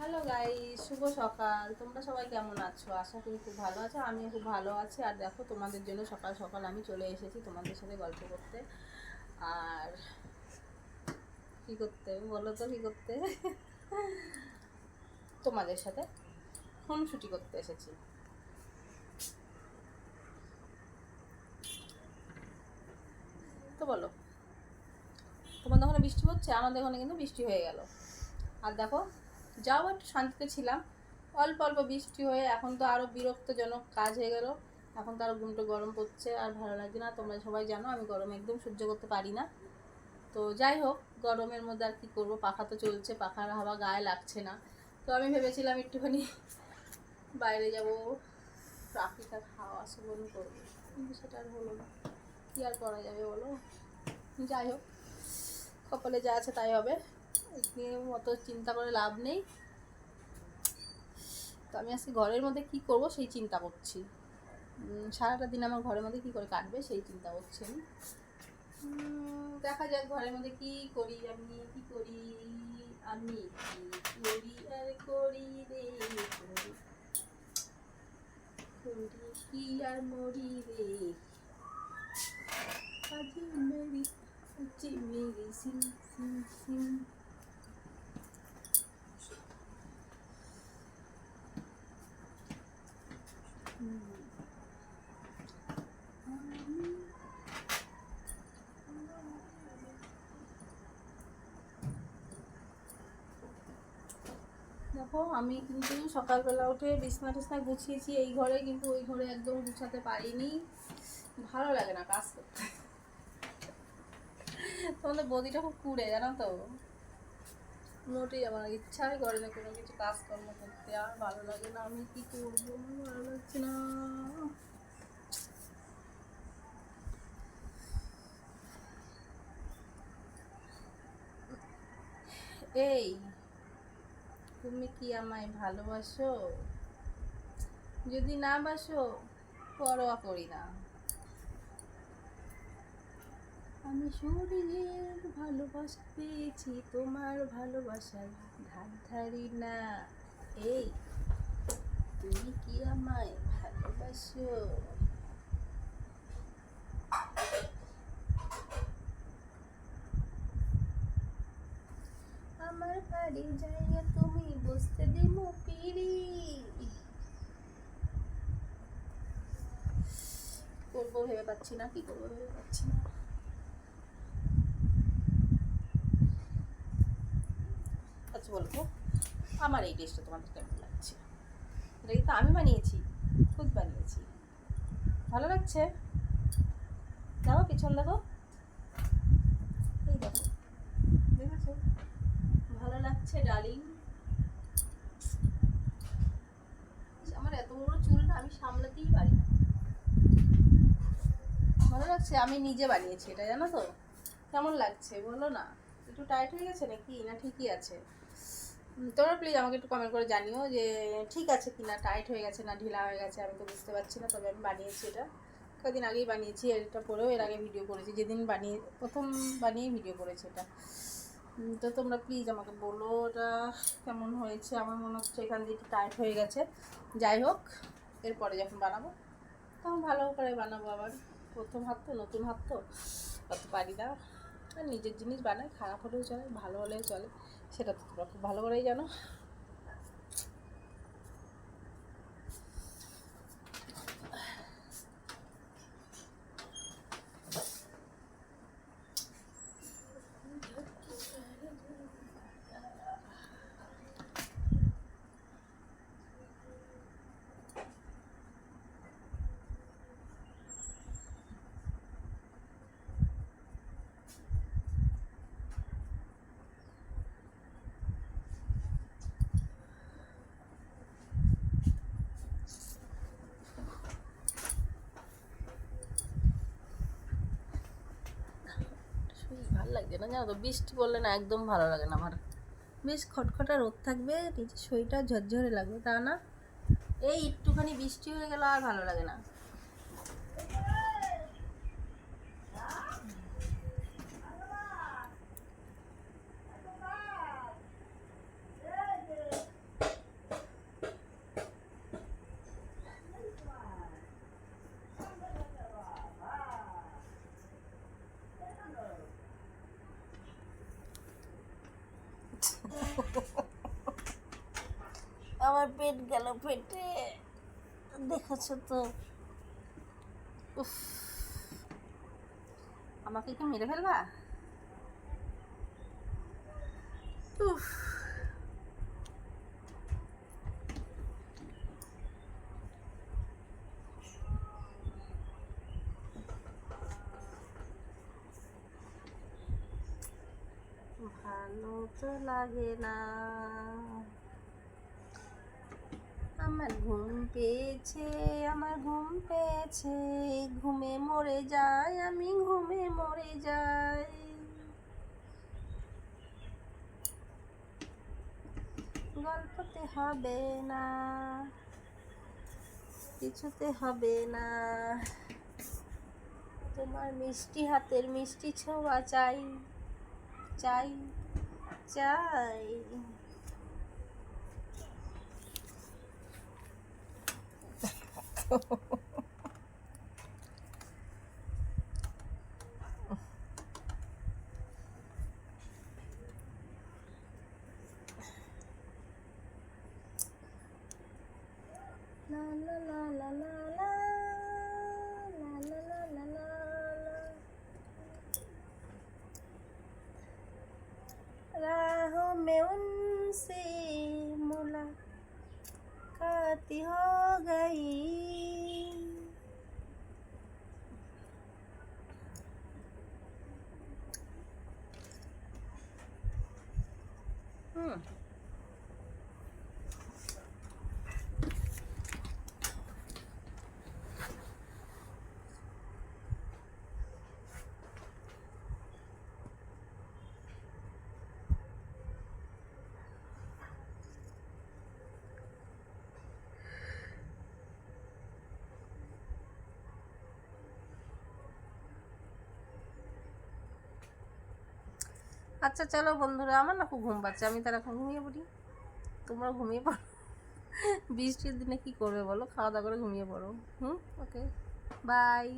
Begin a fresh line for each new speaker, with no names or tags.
Hello guys, শুভ সকাল। তোমরা সবাই কেমন আছো? আশা করি খুব ভালো আছো। আমিও খুব ভালো আছি। আর দেখো, তোমাদের জন্য সকাল সকাল আমি চলে এসেছি তোমাদের সাথে গল্প করতে। আর কি করতে বলো তো, কি করতে তোমাদের সাথে খুনসুটি করতে এসেছি। তো বলো, তোমাদের ওখানে বৃষ্টি হচ্ছে? আমাদের ওখানে কিন্তু বৃষ্টি হয়ে গেল। আর দেখো, যাও একটু শান্তিতে ছিলাম। অল্প অল্প বৃষ্টি হয়ে এখন তো আরও বিরক্তজনক কাজ হয়ে গেল। এখন তো আরও গুমটো গরম পড়ছে, আর ভালো লাগছে না। তোমরা সবাই জানো আমি গরম একদম সহ্য করতে পারি না। তো যাই হোক, গরমের মধ্যে আর কী করবো, পাখা তো চলছে, পাখার হাওয়া গায়ে লাগছে না। তো আমি ভেবেছিলাম একটুখানি বাইরে যাব, প্রাকৃতিক হাওয়া সেবন করবো, কিন্তু সেটা আর হলো না। কী আর করা যাবে বলো। যাই হোক, কপালে যা আছে তাই হবে, নিয়ে অত চিন্তা করে লাভ নেই। তো আমি আজকে ঘরের মধ্যে কি করব সেই চিন্তা করছি। সারাটা দিন আমার ঘরের মধ্যে কি করে কাটবে সেই চিন্তা করছি আমি। দেখা যাক ঘরের মধ্যে কি করি, আমি কি করি, আমি কি করি আর করি রে, করি করি কি আর মরি রে, আজি মেরি আজি মেরি সিম সিম সিম। দেখো, আমি কিন্তু সকালবেলা উঠে বিছনা টিছনা গুছিয়েছি এই ঘরে, কিন্তু ওই ঘরে একদম গুছাতে পারিনি। ভালো লাগে না কাজ করতে। তোমাদের বদিটা খুব কুড়ে, জানো তো। মোটেই আমার ইচ্ছাই করে না কোনো কিছু কাজকর্ম করতে, আর ভালো লাগে না। আমি কি করবো, ভালো লাগছে না। এই, তুমি কি আমায় ভালোবাসো? যদি না বাসো, পরোয়া করি না। আমি সূর্যের ভালোবাসা পেয়েছি, তোমার ভালোবাসার ধার ধারি না। এই, তুমি কি আমায় ভালোবাসো? আমার বাড়ি যাইয়া তুমি বসতে দিমু পিড়ি। করবো ভেবে পাচ্ছি না, কি করবো ভেবে পাচ্ছি না। আচ্ছা বলো তো, আমার এই ড্রেসটা তোমাদের কেমন লাগছে? এটা কিন্তু আমি বানিয়েছি, খুদ বানিয়েছি। ভালো লাগছে? দেখো পিছন দেখো, এই দেখো, দেখেছো? ভালো লাগছে ডার্লিং? আমার এত বড় চুলটা আমি সামলাতেই পারি না। ভালো লাগছে? আমি নিজে বানিয়েছি এটা, জানো তো। কেমন লাগছে বলো না। একটু টাইট হয়ে গেছে নাকি, না ঠিকই আছে? তোমরা প্লিজ আমাকে একটু কমেন্ট করে জানিও যে ঠিক আছে কি না, টাইট হয়ে গেছে না ঢিলা হয়ে গেছে। আমি তো বুঝতে পারছি না, তবে আমি বানিয়েছি এটা। কদিন আগেই বানিয়েছি, এটা পরেও এর আগে ভিডিও করেছি, যেদিন প্রথম বানিয়ে ভিডিও করেছি এটা। তো তোমরা প্লিজ আমাকে বলো এটা কেমন হয়েছে। আমার মনে হচ্ছে এখান দিয়ে একটু টাইট হয়ে গেছে। যাই হোক, এরপরে যখন বানাবো তখন ভালো করে বানাবো আবার। প্রথম হাত তো, নতুন হাত তো, অত পারি না। আর নিজের জিনিস বানাই, খারাপ হলেও চলে, ভালো হলেও চলে, সেটা তো তোমরা খুব ভালো করেই জানো। ভালো লাগছে না, জানো তো। বৃষ্টি পড়লে না একদম ভালো লাগে না আমার। বেশ খটখটা রোদ থাকবে, নিজের শরীরটা ঝরঝরে লাগবে, তা না। এই একটুখানি বৃষ্টি হয়ে গেল আর ভালো লাগে না। আমার পেট গেল পেটে, দেখেছো তো। উফ, আমাকে কি মেরে ফেলবা? উফ, ভালো তো লাগে না। আমার ঘুম পেয়েছে, আমার ঘুম পেয়েছে, ঘুমে মরে যাই, আমি ঘুমে মরে যাই। গল্পতে হবে না, কিছুতে হবে না, তোমার মিষ্টি হাতের মিষ্টি ছোঁয়া চাই, চাই, চাই। La la la la la la la la la la la la। राहों में उनसे मुलाकात हो गई। আচ্ছা চলো বন্ধুরা, আমার না খুব ঘুম পাচ্ছে, আমি তার এখন ঘুমিয়ে পড়ি। তোমরা ঘুমিয়ে পড়ো। বৃষ্টির দিনে কি করবে বলো, খাওয়া দাওয়া করে ঘুমিয়ে পড়ো। ওকে, বাই।